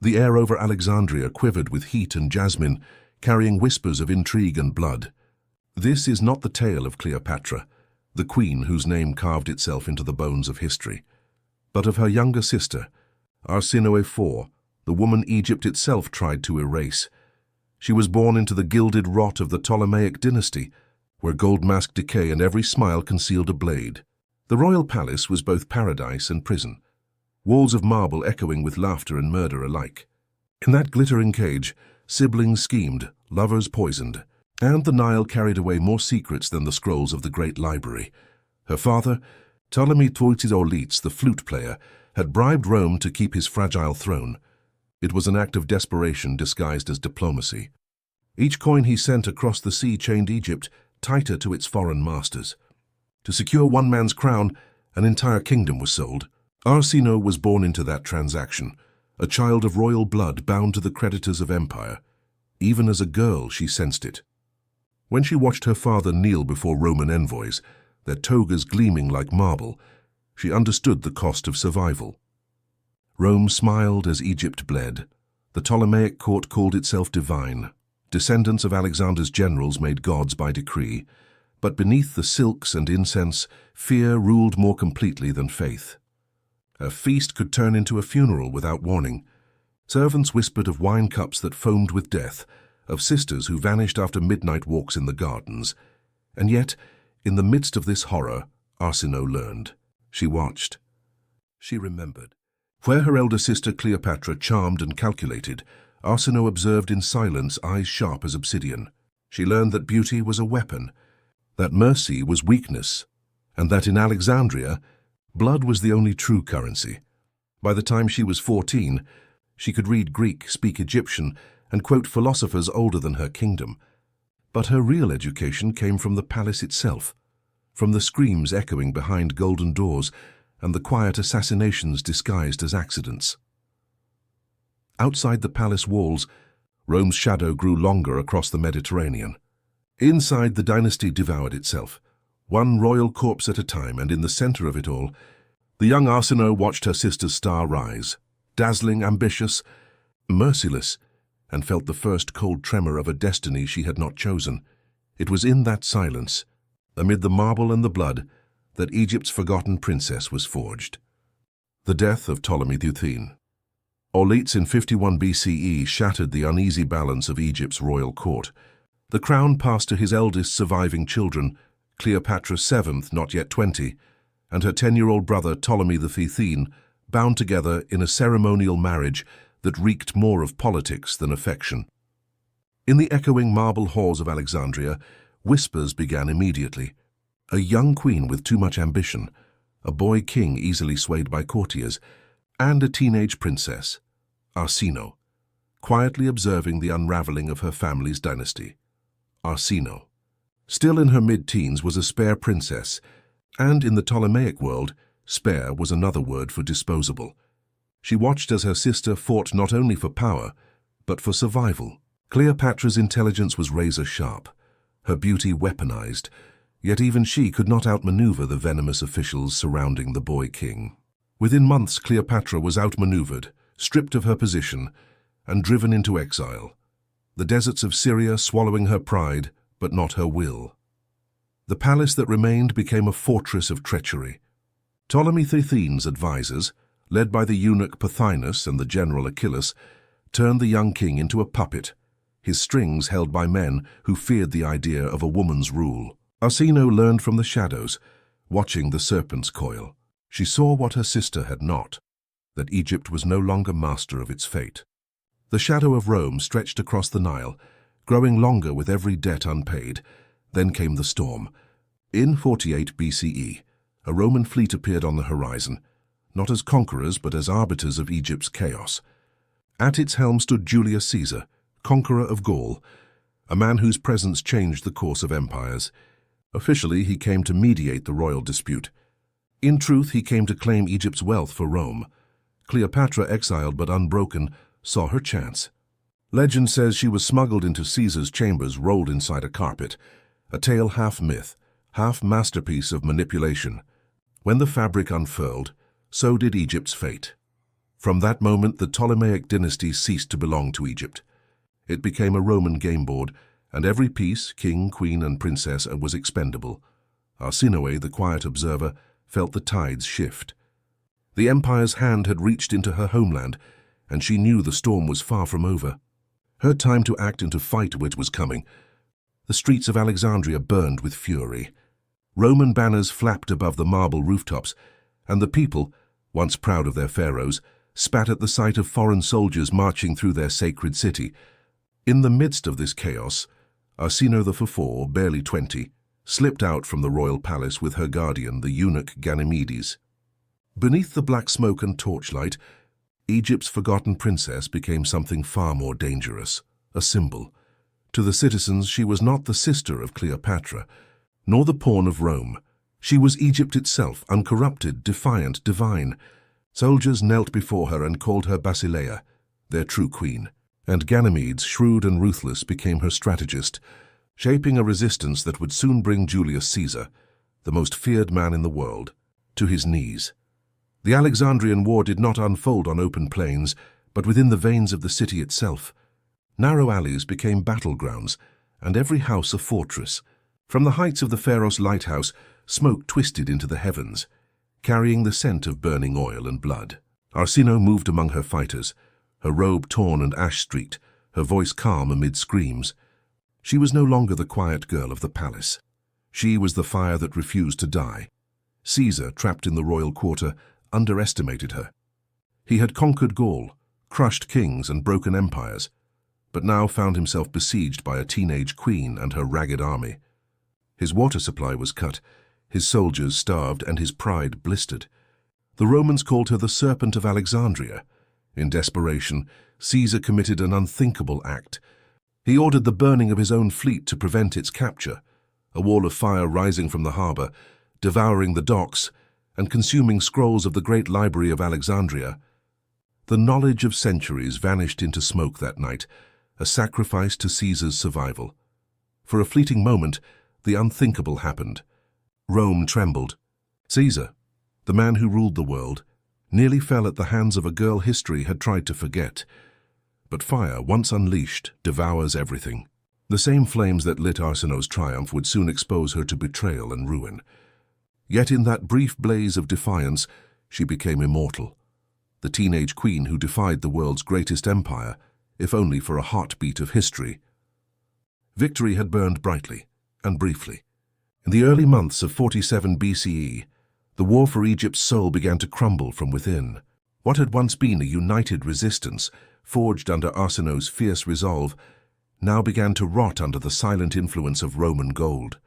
The air over Alexandria quivered with heat and jasmine, carrying whispers of intrigue and blood. This is not the tale of Cleopatra, the queen whose name carved itself into the bones of history, but of her younger sister, Arsinoe IV, the woman Egypt itself tried to erase. She was born into the gilded rot of the Ptolemaic dynasty, where gold masked decay and every smile concealed a blade. The royal palace was both paradise and prison, walls of marble echoing with laughter and murder alike. In that glittering cage, siblings schemed, lovers poisoned, and the Nile carried away more secrets than the scrolls of the Great Library. Her father, Ptolemy IV, the flute player, had bribed Rome to keep his fragile throne. It was an act of desperation disguised as diplomacy. Each coin he sent across the sea chained Egypt tighter to its foreign masters. To secure one man's crown, an entire kingdom was sold. Arsinoe was born into that transaction, a child of royal blood bound to the creditors of empire. Even as a girl, she sensed it. When she watched her father kneel before Roman envoys, their togas gleaming like marble, she understood the cost of survival. Rome smiled as Egypt bled. The Ptolemaic court called itself divine. Descendants of Alexander's generals made gods by decree. But beneath the silks and incense, fear ruled more completely than faith. A feast could turn into a funeral without warning. Servants whispered of wine cups that foamed with death, of sisters who vanished after midnight walks in the gardens. And yet, in the midst of this horror, Arsinoe learned. She watched. She remembered. Where her elder sister Cleopatra charmed and calculated, Arsinoe observed in silence, eyes sharp as obsidian. She learned that beauty was a weapon, that mercy was weakness, and that in Alexandria, blood was the only true currency. By the time she was 14, she could read Greek, speak Egyptian, and quote philosophers older than her kingdom. But her real education came from the palace itself, from the screams echoing behind golden doors and the quiet assassinations disguised as accidents. Outside the palace walls, Rome's shadow grew longer across the Mediterranean. Inside, the dynasty devoured itself, one royal corpse at a time, and in the center of it all, the young Arsinoe watched her sister's star rise, dazzling, ambitious, merciless, and felt the first cold tremor of a destiny she had not chosen. It was in that silence, amid the marble and the blood, that Egypt's forgotten princess was forged. The death of Ptolemy IV. Auletes in 51 BCE shattered the uneasy balance of Egypt's royal court. The crown passed to his eldest surviving children, Cleopatra VII, not yet 20, and her 10-year-old brother Ptolemy XV, bound together in a ceremonial marriage that reeked more of politics than affection. In the echoing marble halls of Alexandria, whispers began immediately. A young queen with too much ambition, a boy king easily swayed by courtiers, and a teenage princess, Arsinoe, quietly observing the unraveling of her family's dynasty. Arsinoe, still in her mid-teens, was a spare princess, and in the Ptolemaic world, spare was another word for disposable. She watched as her sister fought not only for power, but for survival. Cleopatra's intelligence was razor-sharp, her beauty weaponized, yet even she could not outmaneuver the venomous officials surrounding the boy king. Within months, Cleopatra was outmaneuvered, stripped of her position, and driven into exile, the deserts of Syria swallowing her pride, but not her will. The palace that remained became a fortress of treachery. Ptolemy XIII's advisors, led by the eunuch Pothinus and the general Achilles, turned the young king into a puppet, his strings held by men who feared the idea of a woman's rule. Arsinoe learned from the shadows, watching the serpent's coil. She saw what her sister had not, that Egypt was no longer master of its fate. The shadow of Rome stretched across the Nile, growing longer with every debt unpaid. Then came the storm. In 48 BCE, a Roman fleet appeared on the horizon, not as conquerors but as arbiters of Egypt's chaos. At its helm stood Julius Caesar, conqueror of Gaul, a man whose presence changed the course of empires. Officially, he came to mediate the royal dispute. In truth, he came to claim Egypt's wealth for Rome. Cleopatra, exiled but unbroken, saw her chance. Legend says she was smuggled into Caesar's chambers, rolled inside a carpet, a tale half myth, half masterpiece of manipulation. When the fabric unfurled, so did Egypt's fate. From that moment, the Ptolemaic dynasty ceased to belong to Egypt. It became a Roman game board, and every piece, king, queen, and princess, was expendable. Arsinoe, the quiet observer, felt the tides shift. The empire's hand had reached into her homeland, and she knew the storm was far from over. Her time to act and to fight which was coming. The streets of Alexandria burned with fury. Roman banners flapped above the marble rooftops, and the people, once proud of their pharaohs, spat at the sight of foreign soldiers marching through their sacred city. In the midst of this chaos, Arsinoe IV, barely 20, slipped out from the royal palace with her guardian, the eunuch Ganymedes. Beneath the black smoke and torchlight, Egypt's forgotten princess became something far more dangerous, a symbol. To the citizens, she was not the sister of Cleopatra, nor the pawn of Rome. She was Egypt itself, uncorrupted, defiant, divine. Soldiers knelt before her and called her Basileia, their true queen. And Ganymedes, shrewd and ruthless, became her strategist, shaping a resistance that would soon bring Julius Caesar, the most feared man in the world, to his knees. The Alexandrian War did not unfold on open plains, but within the veins of the city itself. Narrow alleys became battlegrounds, and every house a fortress. From the heights of the Pharos lighthouse, smoke twisted into the heavens, carrying the scent of burning oil and blood. Arsinoe moved among her fighters, her robe torn and ash-streaked, her voice calm amid screams. She was no longer the quiet girl of the palace. She was the fire that refused to die. Caesar, trapped in the royal quarter, underestimated her. He had conquered Gaul, crushed kings and broken empires, but now found himself besieged by a teenage queen and her ragged army. His water supply was cut, his soldiers starved, and his pride blistered. The Romans called her the Serpent of Alexandria. In desperation, Caesar committed an unthinkable act. He ordered the burning of his own fleet to prevent its capture, a wall of fire rising from the harbor, devouring the docks, and consuming scrolls of the Great Library of Alexandria. The knowledge of centuries vanished into smoke that night, a sacrifice to Caesar's survival. For a fleeting moment, the unthinkable happened. Rome trembled. Caesar, the man who ruled the world, nearly fell at the hands of a girl history had tried to forget. But fire, once unleashed, devours everything. The same flames that lit Arsinoe's triumph would soon expose her to betrayal and ruin. Yet in that brief blaze of defiance, she became immortal. The teenage queen who defied the world's greatest empire, if only for a heartbeat of history. Victory had burned brightly and briefly. In the early months of 47 BCE, the war for Egypt's soul began to crumble from within. What had once been a united resistance, forged under Arsinoe's fierce resolve, now began to rot under the silent influence of Roman gold.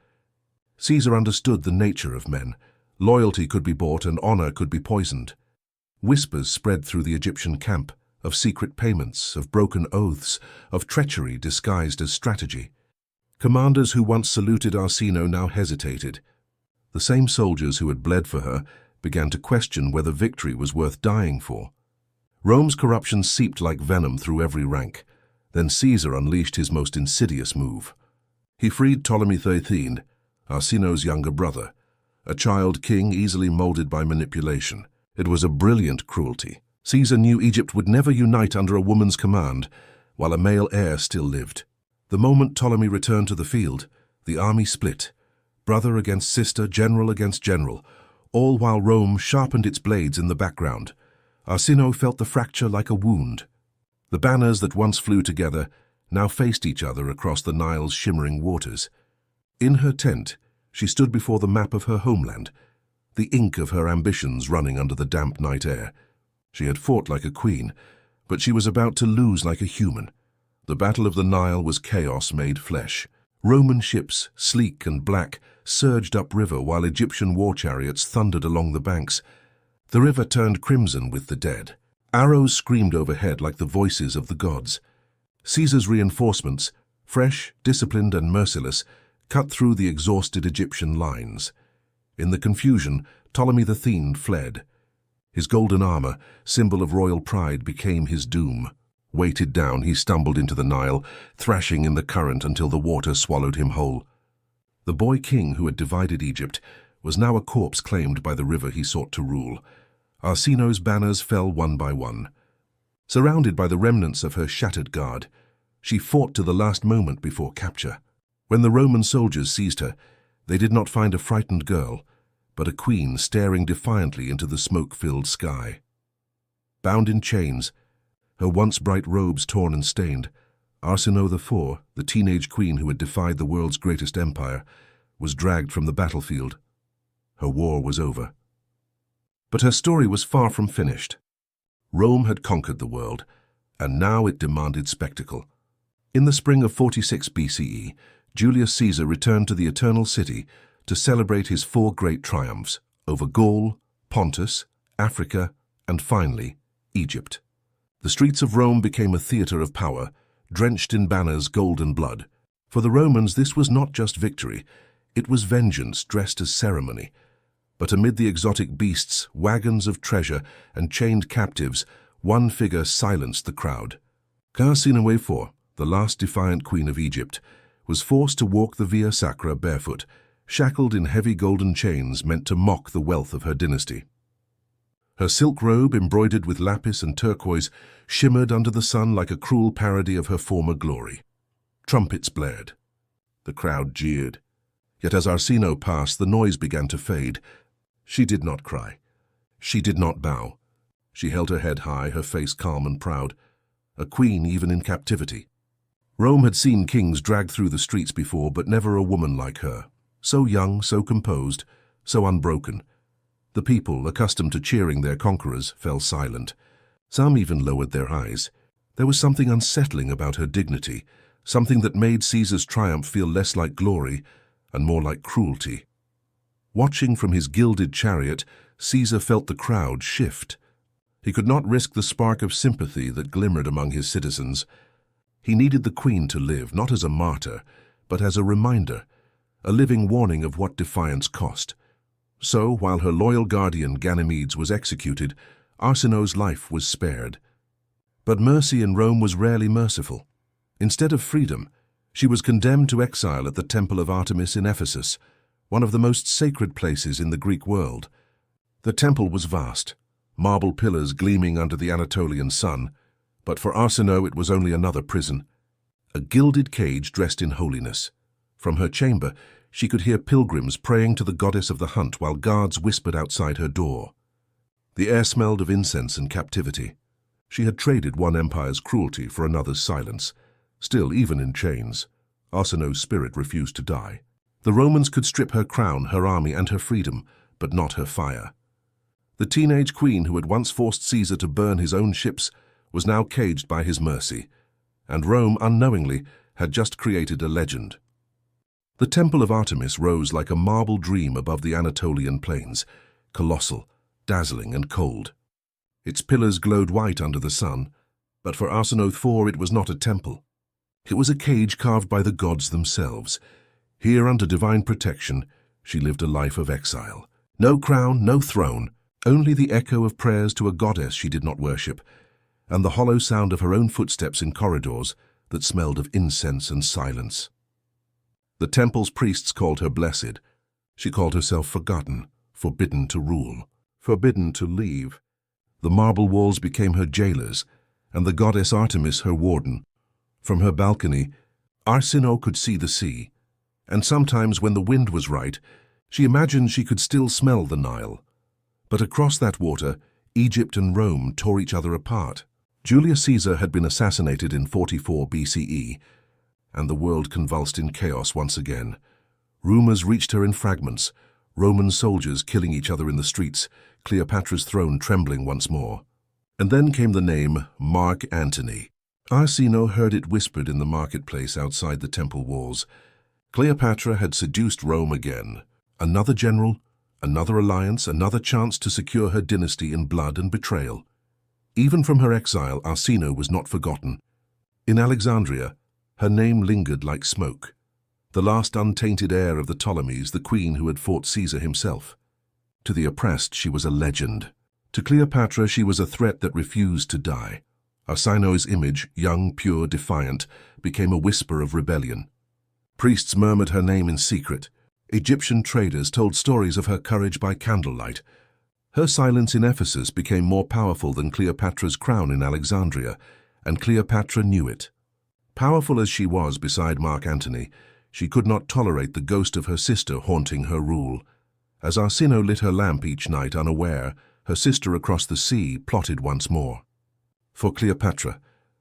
Caesar understood the nature of men. Loyalty could be bought and honor could be poisoned. Whispers spread through the Egyptian camp, of secret payments, of broken oaths, of treachery disguised as strategy. Commanders who once saluted Arsinoe now hesitated. The same soldiers who had bled for her began to question whether victory was worth dying for. Rome's corruption seeped like venom through every rank. Then Caesar unleashed his most insidious move. He freed Ptolemy XIII, Arsinoe's younger brother, a child king easily molded by manipulation. It was a brilliant cruelty. Caesar knew Egypt would never unite under a woman's command, while a male heir still lived. The moment Ptolemy returned to the field, the army split, brother against sister, general against general, all while Rome sharpened its blades in the background. Arsinoe felt the fracture like a wound. The banners that once flew together now faced each other across the Nile's shimmering waters. In her tent, she stood before the map of her homeland, the ink of her ambitions running under the damp night air. She had fought like a queen, but she was about to lose like a human. The Battle of the Nile was chaos made flesh. Roman ships, sleek and black, surged upriver while Egyptian war chariots thundered along the banks. The river turned crimson with the dead. Arrows screamed overhead like the voices of the gods. Caesar's reinforcements, fresh, disciplined and merciless, cut through the exhausted Egyptian lines. In the confusion, Ptolemy XIII fled. His golden armor, symbol of royal pride, became his doom. Weighted down, he stumbled into the Nile, thrashing in the current until the water swallowed him whole. The boy king who had divided Egypt was now a corpse claimed by the river he sought to rule. Arsinoe's banners fell one by one. Surrounded by the remnants of her shattered guard, she fought to the last moment before capture. When the Roman soldiers seized her, they did not find a frightened girl, but a queen staring defiantly into the smoke-filled sky. Bound in chains, her once bright robes torn and stained, Arsinoe IV, the teenage queen who had defied the world's greatest empire, was dragged from the battlefield. Her war was over. But her story was far from finished. Rome had conquered the world, and now it demanded spectacle. In the spring of 46 BCE, Julius Caesar returned to the Eternal City to celebrate his 4 great triumphs over Gaul, Pontus, Africa, and finally, Egypt. The streets of Rome became a theater of power, drenched in banners, gold and blood. For the Romans, this was not just victory, it was vengeance dressed as ceremony. But amid the exotic beasts, wagons of treasure, and chained captives, one figure silenced the crowd. Arsinoe IV, the last defiant queen of Egypt, was forced to walk the Via Sacra barefoot, shackled in heavy golden chains meant to mock the wealth of her dynasty. Her silk robe, embroidered with lapis and turquoise, shimmered under the sun like a cruel parody of her former glory. Trumpets blared. The crowd jeered. Yet as Arsinoe passed, the noise began to fade. She did not cry. She did not bow. She held her head high, her face calm and proud, a queen even in captivity. Rome had seen kings dragged through the streets before, but never a woman like her. So young, so composed, so unbroken. The people, accustomed to cheering their conquerors, fell silent. Some even lowered their eyes. There was something unsettling about her dignity, something that made Caesar's triumph feel less like glory and more like cruelty. Watching from his gilded chariot, Caesar felt the crowd shift. He could not risk the spark of sympathy that glimmered among his citizens. He needed the queen to live, not as a martyr, but as a reminder, a living warning of what defiance cost. So, while her loyal guardian Ganymedes was executed, Arsinoe's life was spared. But mercy in Rome was rarely merciful. Instead of freedom, she was condemned to exile at the Temple of Artemis in Ephesus, one of the most sacred places in the Greek world. The temple was vast, marble pillars gleaming under the Anatolian sun, but for Arsinoe it was only another prison, a gilded cage dressed in holiness. From her chamber, she could hear pilgrims praying to the goddess of the hunt while guards whispered outside her door. The air smelled of incense and captivity. She had traded one empire's cruelty for another's silence. Still, even in chains, Arsinoe's spirit refused to die. The Romans could strip her crown, her army, and her freedom, but not her fire. The teenage queen who had once forced Caesar to burn his own ships was now caged by his mercy, and Rome, unknowingly, had just created a legend. The Temple of Artemis rose like a marble dream above the Anatolian plains, colossal, dazzling and cold. Its pillars glowed white under the sun, but for Arsinoe IV it was not a temple. It was a cage carved by the gods themselves. Here, under divine protection, she lived a life of exile. No crown, no throne, only the echo of prayers to a goddess she did not worship, and the hollow sound of her own footsteps in corridors that smelled of incense and silence. The temple's priests called her blessed. She called herself forgotten, forbidden to rule, forbidden to leave. The marble walls became her jailers, and the goddess Artemis her warden. From her balcony, Arsinoe could see the sea, and sometimes when the wind was right, she imagined she could still smell the Nile. But across that water, Egypt and Rome tore each other apart. Julius Caesar had been assassinated in 44 BCE, and the world convulsed in chaos once again. Rumors reached her in fragments, Roman soldiers killing each other in the streets, Cleopatra's throne trembling once more. And then came the name Mark Antony. Arsinoe heard it whispered in the marketplace outside the temple walls. Cleopatra had seduced Rome again. Another general, another alliance, another chance to secure her dynasty in blood and betrayal. Even from her exile, Arsinoe was not forgotten. In Alexandria, her name lingered like smoke. The last untainted heir of the Ptolemies, the queen who had fought Caesar himself. To the oppressed, she was a legend. To Cleopatra, she was a threat that refused to die. Arsinoe's image, young, pure, defiant, became a whisper of rebellion. Priests murmured her name in secret. Egyptian traders told stories of her courage by candlelight. Her silence in Ephesus became more powerful than Cleopatra's crown in Alexandria, and Cleopatra knew it. Powerful as she was beside Mark Antony, she could not tolerate the ghost of her sister haunting her rule. As Arsinoe lit her lamp each night unaware, her sister across the sea plotted once more. For Cleopatra,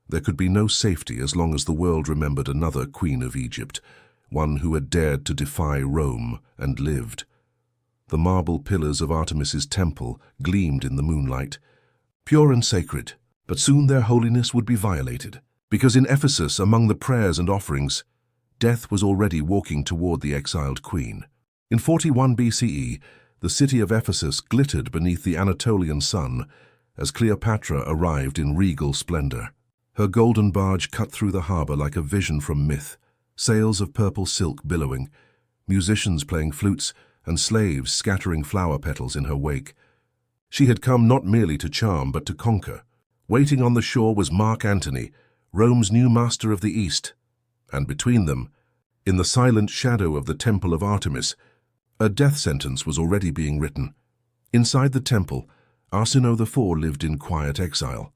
there could be no safety as long as the world remembered another queen of Egypt, one who had dared to defy Rome and lived. The marble pillars of Artemis's temple gleamed in the moonlight, pure and sacred, but soon their holiness would be violated, because in Ephesus, among the prayers and offerings, death was already walking toward the exiled queen. In 41 BCE, the city of Ephesus glittered beneath the Anatolian sun as Cleopatra arrived in regal splendor. Her golden barge cut through the harbor like a vision from myth, sails of purple silk billowing, musicians playing flutes, and slaves scattering flower petals in her wake. She had come not merely to charm but to conquer. Waiting on the shore was Mark Antony, Rome's new master of the East, and between them, in the silent shadow of the Temple of Artemis, a death sentence was already being written. Inside the temple, Arsinoe IV lived in quiet exile.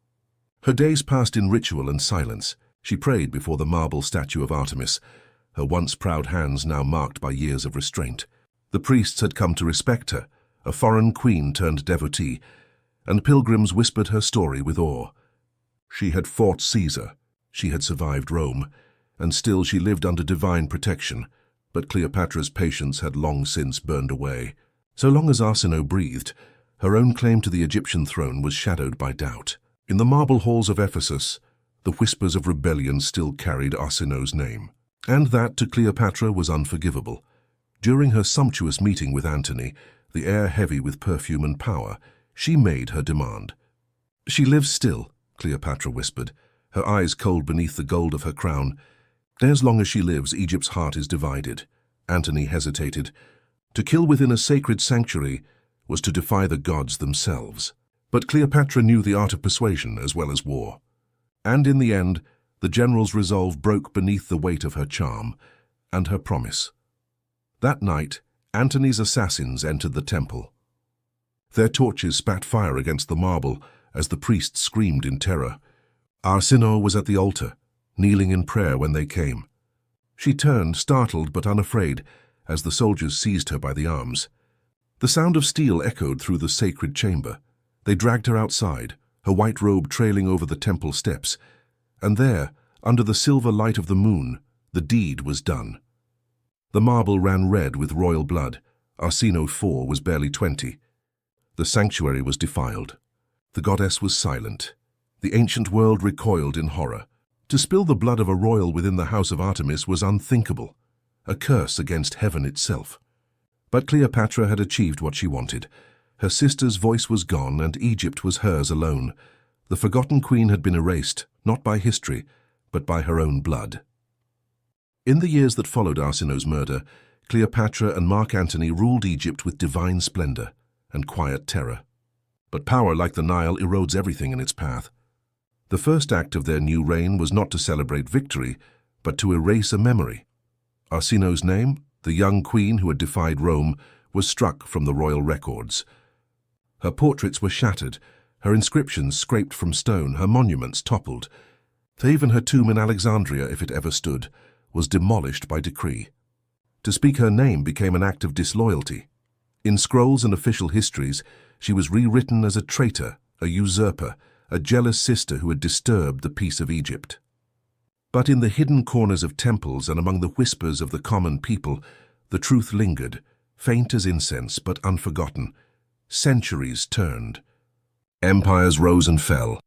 Her days passed in ritual and silence. She prayed before the marble statue of Artemis, her once proud hands now marked by years of restraint. The priests had come to respect her, a foreign queen turned devotee, and pilgrims whispered her story with awe. She had fought Caesar, she had survived Rome, and still she lived under divine protection, but Cleopatra's patience had long since burned away. So long as Arsinoe breathed, her own claim to the Egyptian throne was shadowed by doubt. In the marble halls of Ephesus, the whispers of rebellion still carried Arsinoe's name, and that to Cleopatra was unforgivable. During her sumptuous meeting with Antony, the air heavy with perfume and power, she made her demand. "She lives still," Cleopatra whispered, her eyes cold beneath the gold of her crown. "As long as she lives, Egypt's heart is divided." Antony hesitated. To kill within a sacred sanctuary was to defy the gods themselves. But Cleopatra knew the art of persuasion as well as war. And in the end, the general's resolve broke beneath the weight of her charm and her promise. That night, Antony's assassins entered the temple. Their torches spat fire against the marble as the priests screamed in terror. Arsinoe was at the altar, kneeling in prayer when they came. She turned, startled but unafraid, as the soldiers seized her by the arms. The sound of steel echoed through the sacred chamber. They dragged her outside, her white robe trailing over the temple steps, and there, under the silver light of the moon, the deed was done. The marble ran red with royal blood. Arsinoe IV was barely 20. The sanctuary was defiled. The goddess was silent. The ancient world recoiled in horror. To spill the blood of a royal within the house of Artemis was unthinkable, a curse against heaven itself. But Cleopatra had achieved what she wanted. Her sister's voice was gone, and Egypt was hers alone. The forgotten queen had been erased, not by history, but by her own blood. In the years that followed Arsinoe's murder, Cleopatra and Mark Antony ruled Egypt with divine splendor and quiet terror. But power, like the Nile, erodes everything in its path. The first act of their new reign was not to celebrate victory, but to erase a memory. Arsinoe's name, the young queen who had defied Rome, was struck from the royal records. Her portraits were shattered, her inscriptions scraped from stone, her monuments toppled. Even her tomb in Alexandria, if it ever stood, was demolished by decree. To speak her name became an act of disloyalty. In scrolls and official histories, she was rewritten as a traitor, a usurper, a jealous sister who had disturbed the peace of Egypt. But in the hidden corners of temples and among the whispers of the common people, the truth lingered, faint as incense but unforgotten. Centuries turned. Empires rose and fell.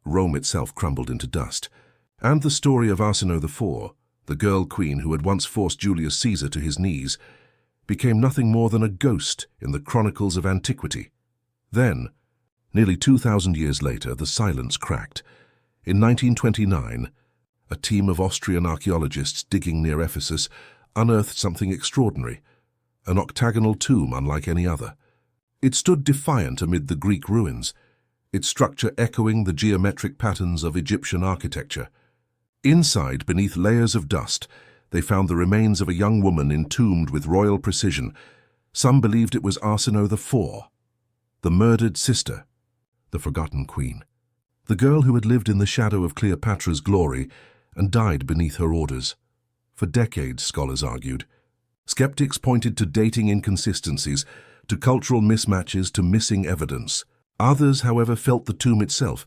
Rome itself crumbled into dust. And the story of Arsinoe IV, the girl queen who had once forced Julius Caesar to his knees, became nothing more than a ghost in the chronicles of antiquity. Then, nearly 2,000 years later, the silence cracked. In 1929, a team of Austrian archaeologists digging near Ephesus unearthed something extraordinary, an octagonal tomb unlike any other. It stood defiant amid the Greek ruins, its structure echoing the geometric patterns of Egyptian architecture. Inside, beneath layers of dust, they found the remains of a young woman entombed with royal precision. Some believed it was Arsinoe IV. the murdered sister, the forgotten queen. The girl who had lived in the shadow of Cleopatra's glory and died beneath her orders. For decades, scholars argued. Skeptics pointed to dating inconsistencies, to cultural mismatches, to missing evidence. Others, however, felt the tomb itself,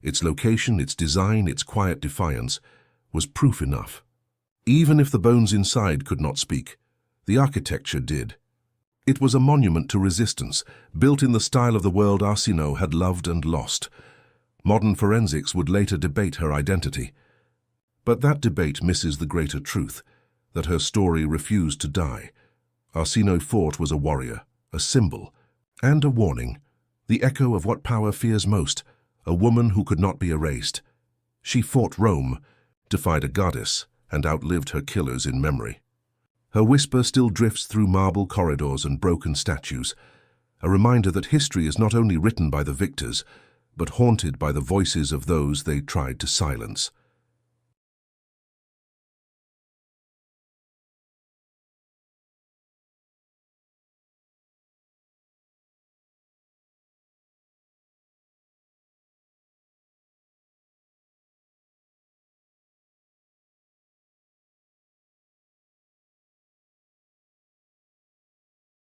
its location, its design, its quiet defiance, was proof enough. Even if the bones inside could not speak, the architecture did. It was a monument to resistance, built in the style of the world Arsinoe had loved and lost. Modern forensics would later debate her identity. But that debate misses the greater truth, that her story refused to die. Arsinoe IV was a warrior, a symbol, and a warning, the echo of what power fears most, a woman who could not be erased. She fought Rome, defied a goddess, and outlived her killers in memory. Her whisper still drifts through marble corridors and broken statues, a reminder that history is not only written by the victors, but haunted by the voices of those they tried to silence.